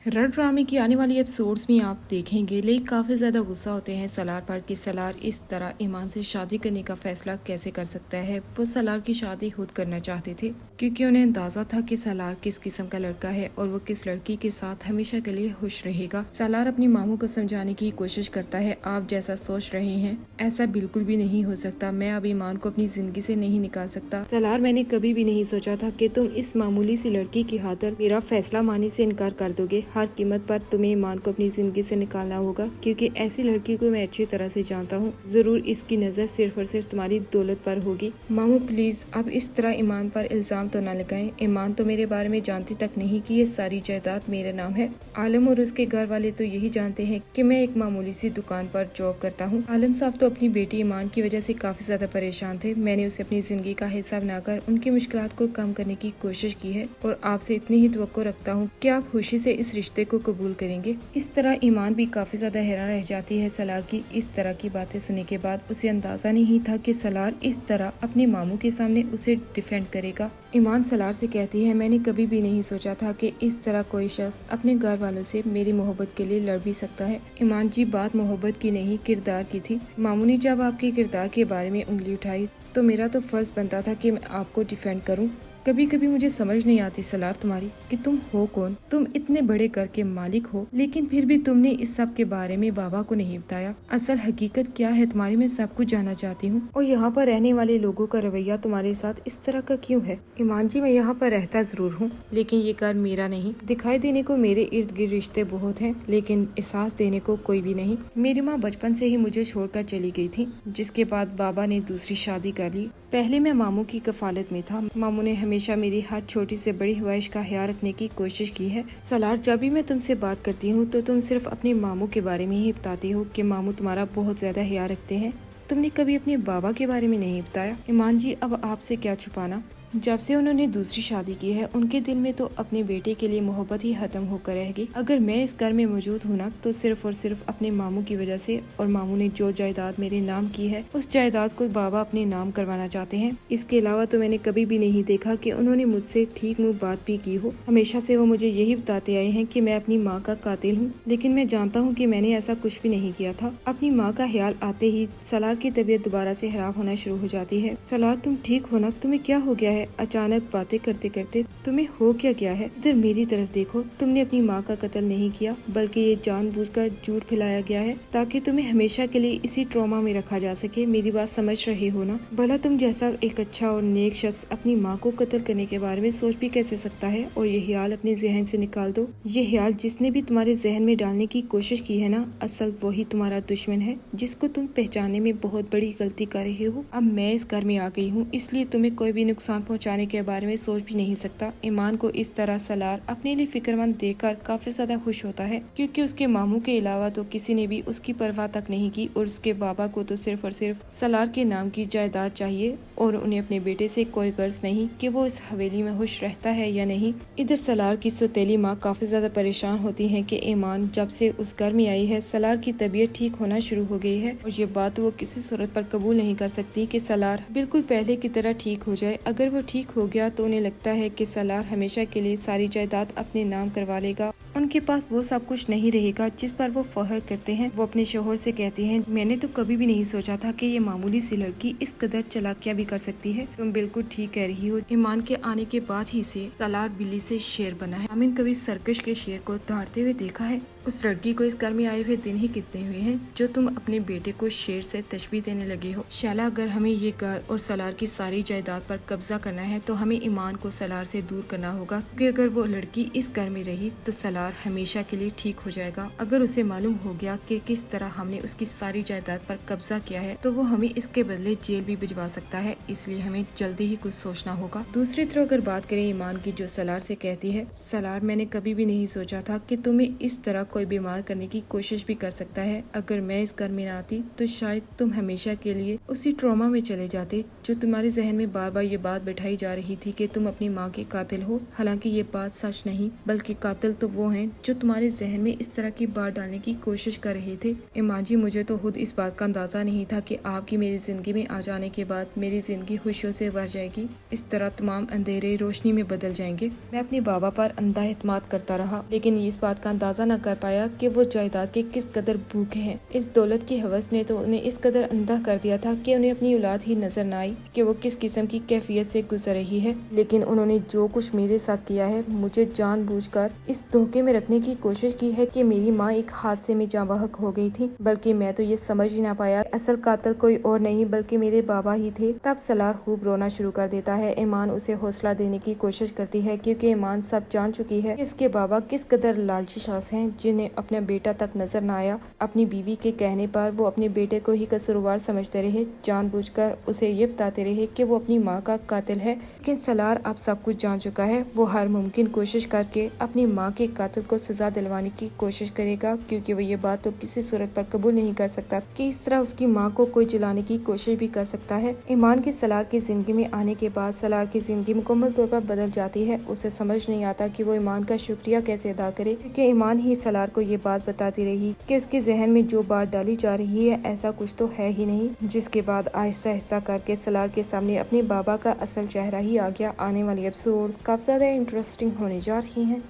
Rod ड्रामे की आने वाली एपिसोड्स में आप देखेंगे लेकिन काफ़ी ज़्यादा गुस्सा होते हैं सलार पर कि सलार इस तरह ईमान से शादी करने का फैसला कैसे कर सकता है। वो सलार की शादी खुद करना चाहते थे क्योंकि उन्हें अंदाज़ा था कि सलार किस किस्म का लड़का है और वो किस लड़की के साथ हमेशा के लिए खुश रहेगा। सलार अपनी मामू को समझाने की कोशिश करता है, आप जैसा सोच रहे हैं ऐसा बिल्कुल भी नहीं हो सकता, मैं अब ईमान को अपनी जिंदगी से नहीं निकाल सकता। सलार, मैंने कभी भी नहीं सोचा था कि तुम इस मामूली सी लड़की की खातिर मेरा फैसला मानने से इनकार कर दोगे। हर कीमत पर तुम्हें ईमान को अपनी जिंदगी से निकालना होगा क्योंकि ऐसी लड़की को मैं अच्छी तरह से जानता हूँ। जरूर इसकी नजर सिर्फ और सिर्फ तुम्हारी दौलत पर होगी। मामू प्लीज अब इस तरह ईमान पर इल्जाम तो न लगाएं। ईमान तो मेरे बारे में जानती तक नहीं कि ये सारी जायदाद मेरे नाम है। आलम और उसके घर वाले तो यही जानते हैं कि मैं एक मामूली सी दुकान पर जॉब करता हूँ। आलम साहब तो अपनी बेटी ईमान की वजह से काफी ज्यादा परेशान थे। मैंने उसे अपनी जिंदगी का हिस्सा बनाकर उनकी मुश्किलात को कम करने की कोशिश की है और आपसे इतनी ही तवक्को रखता हूँ कि आप खुशी से इस रिश्ते को कबूल करेंगे। इस तरह ईमान भी काफी ज्यादा हैरान रह जाती है। सलार की इस तरह की बातें सुनने के बाद उसे अंदाजा नहीं था कि सलार इस तरह अपने मामू के सामने उसे डिफेंड करेगा। ईमान सलार से कहती है, मैंने कभी भी नहीं सोचा था कि इस तरह कोई शख्स अपने घर वालों से मेरी मोहब्बत के लिए लड़ भी सकता है। ईमान जी, बात मोहब्बत की नहीं किरदार की थी। मामू ने जब आपके किरदार के बारे में उंगली उठाई तो मेरा तो फर्ज बनता था कि मैं आपको डिफेंड करूं। कभी कभी मुझे समझ नहीं आती सलार तुम्हारी कि तुम हो कौन। तुम इतने बड़े घर के मालिक हो लेकिन फिर भी तुमने इस सब के बारे में बाबा को नहीं बताया। असल हकीकत क्या है तुम्हारी, मैं सब कुछ जानना चाहती हूँ। और यहाँ पर रहने वाले लोगों का रवैया तुम्हारे साथ इस तरह का क्यों है? ईमान जी, मैं यहाँ पर रहता जरूर हूँ लेकिन ये घर मेरा नहीं। दिखाई देने को मेरे इर्द गिर्द रिश्ते बहुत हैं लेकिन एहसास देने को कोई भी नहीं। मेरी माँ बचपन से ही मुझे छोड़कर चली गई थी, जिसके बाद बाबा ने दूसरी शादी कर ली। पहले मैं मामू की कफालत में था। मामू ने हमेशा मेरी हर छोटी से बड़ी ख्वाहिश का ख्याल रखने की कोशिश की है। सलार, जब भी मैं तुमसे बात करती हूँ तो तुम सिर्फ अपने मामू के बारे में ही बताती हो कि मामू तुम्हारा बहुत ज्यादा ख्याल रखते हैं। तुमने कभी अपने बाबा के बारे में नहीं बताया। ईमान जी, अब आपसे क्या छुपाना। जब से उन्होंने दूसरी शादी की है उनके दिल में तो अपने बेटे के लिए मोहब्बत ही खत्म होकर रह गई। अगर मैं इस घर में मौजूद हूँ ना तो सिर्फ और सिर्फ अपने मामू की वजह से। और मामू ने जो जायदाद मेरे नाम की है उस जायदाद को बाबा अपने नाम करवाना चाहते हैं। इसके अलावा तो मैंने कभी भी नहीं देखा कि उन्होंने मुझसे ठीक मुँह बात भी की हो। हमेशा से वो मुझे यही बताते आए हैं कि मैं अपनी माँ का कातिल हूँ, लेकिन मैं जानता हूँ कि मैंने ऐसा कुछ भी नहीं किया था। अपनी माँ का ख्याल आते ही सलार की तबीयत दोबारा से खराब होना शुरू हो जाती है। सलार, तुम ठीक हो ना? तुम्हें क्या हो गया है? अचानक बातें करते करते तुम्हें हो क्या गया है? इधर मेरी तरफ देखो। तुमने अपनी माँ का कत्ल नहीं किया बल्कि ये जानबूझकर झूठ फैलाया गया है ताकि तुम्हें हमेशा के लिए इसी ट्रॉमा में रखा जा सके। मेरी बात समझ रहे हो ना? भला तुम जैसा एक अच्छा और नेक शख्स अपनी माँ को कत्ल करने के बारे में सोच भी कैसे सकता है? और ये ख्याल अपने जहन से निकाल दो। ये ख्याल जिसने भी तुम्हारे जहन में डालने की कोशिश की है ना, असल वही तुम्हारा दुश्मन है जिसको तुम पहचानने में बहुत बड़ी गलती कर रहे हो। अब मैं इस घर में आ गई हूँ इसलिए तुम्हें कोई भी नुकसान पहुँचाने के बारे में सोच भी नहीं सकता। ईमान को इस तरह सलार अपने लिए फिक्रमंद देखकर काफी ज्यादा खुश होता है क्योंकि उसके मामू के अलावा तो किसी ने भी उसकी परवाह तक नहीं की और उसके बाबा को तो सिर्फ और सिर्फ सलार के नाम की जायदाद चाहिए और उन्हें अपने बेटे से कोई गर्ज नहीं कि वो इस हवेली में खुश रहता है या नहीं। इधर सलार की सौतेली माँ काफी ज्यादा परेशान होती है कि ईमान जब से उस घर में आई है सलार की तबीयत ठीक होना शुरू हो गई है और ये बात वो किसी सूरत पर कबूल नहीं कर सकती कि सलार बिल्कुल पहले की तरह ठीक हो जाए। अगर वो ठीक हो गया तो उन्हें लगता है कि सलार हमेशा के लिए सारी जायदाद अपने नाम करवा लेगा। उनके पास वो सब कुछ नहीं रहेगा जिस पर वो फख्र करते हैं। वो अपने शोहर से कहती हैं, मैंने तो कभी भी नहीं सोचा था कि ये मामूली सी लड़की इस कदर चालाकियां भी कर सकती है। तुम बिल्कुल ठीक कह रही हो। ईमान के आने के बाद ही से सलार बिल्ली से शेर बना है। अमीन कभी सर्कस के शेर को दौड़ते हुए देखा है? उस लड़की को इस घर में आए हुए दिन ही कितने हुए हैं जो तुम अपने बेटे को शेर से तशबीह देने लगे हो। शैला, अगर हमें ये घर और सलार की सारी जायदाद पर कब्जा करना है तो हमें ईमान को सलार से दूर करना होगा क्योंकि अगर वो लड़की इस घर में रही तो सलार हमेशा के लिए ठीक हो जाएगा। अगर उसे मालूम हो गया कि किस तरह हमने उसकी सारी जायदाद पर कब्जा किया है तो वो हमें इसके बदले जेल भी भिजवा सकता है, इसलिए हमें जल्दी ही कुछ सोचना होगा। दूसरी तरफ अगर बात करें ईमान की, जो सलार से कहती है, सलार, मैंने कभी भी नहीं सोचा था कि तुम्हें इस तरह कोई बीमार करने की कोशिश भी कर सकता है। अगर मैं इस घर में न आती तो शायद तुम हमेशा के लिए उसी ट्रॉमा में चले जाते जो तुम्हारे जहन में बार बार ये बात बिठाई जा रही थी कि तुम अपनी माँ के कातिल हो। हालांकि ये बात सच नहीं, बल्कि कातिल तो वो हैं जो तुम्हारे जहन में इस तरह की बात डालने की कोशिश कर रहे थे। ईमान जी, मुझे तो खुद इस बात का अंदाजा नहीं था कि आपकी मेरी जिंदगी में आ जाने के बाद मेरी जिंदगी खुशियों से भर जाएगी। इस तरह तमाम अंधेरे रोशनी में बदल जाएंगे। मैं अपने बाबा पर अंधा एतमाद करता रहा, लेकिन इस बात का अंदाजा न कर पाया कि वो जायदाद के किस कदर भूखे हैं। इस दौलत की हवस ने तो उन्हें इस कदर अंधा कर दिया था कि उन्हें अपनी औलाद ही नजर न आई कि वो किस किस्म की कैफियत से गुजर रही है। लेकिन उन्होंने जो कुछ मेरे साथ किया है, मुझे जानबूझकर इस धोखे में रखने की कोशिश की है कि मेरी माँ एक हादसे में जाँ बहक हो गई थी। बल्कि मैं तो ये समझ ही ना पाया असल कातिल कोई और नहीं बल्कि मेरे बाबा ही थे। तब सलार खूब रोना शुरू कर देता है। ईमान उसे हौसला देने की कोशिश करती है, क्योंकि ईमान सब जान चुकी है कि उसके बाबा किस कदर लालची शख्स हैं, जिन्हें अपने बेटा तक नजर न आया। अपनी बीवी के कहने पर वो अपने बेटे को ही कसूरवार समझते रहे, जानबूझकर उसे ये बताते रहे कि वो अपनी माँ का कातिल है। लेकिन सलार अब सब कुछ जान चुका है। वो हर मुमकिन कोशिश करके अपनी माँ के कातिल को सजा दिलवाने की कोशिश करेगा, क्योंकि वो ये बात तो किसी सूरत पर कबूल नहीं कर सकता कि इस तरह उसकी माँ को कोई जलाने की कोशिश भी कर सकता है। ईमान की सलार की जिंदगी में आने के बाद सलार की जिंदगी मुकम्मल तौर पर बदल जाती है। उसे समझ नहीं आता कि वो ईमान का शुक्रिया कैसे अदा करे, क्योंकि ईमान ही सलार को ये बात बताती रही कि उसके जहन में जो बात डाली जा रही है ऐसा कुछ तो है ही नहीं। जिसके बाद आहिस्ता आहिस्ता करके सलार के सामने अपने बाबा का असल चेहरा ही आ गया। आने वाली एपिसोड्स काफी ज्यादा इंटरेस्टिंग होने जा रही हैं।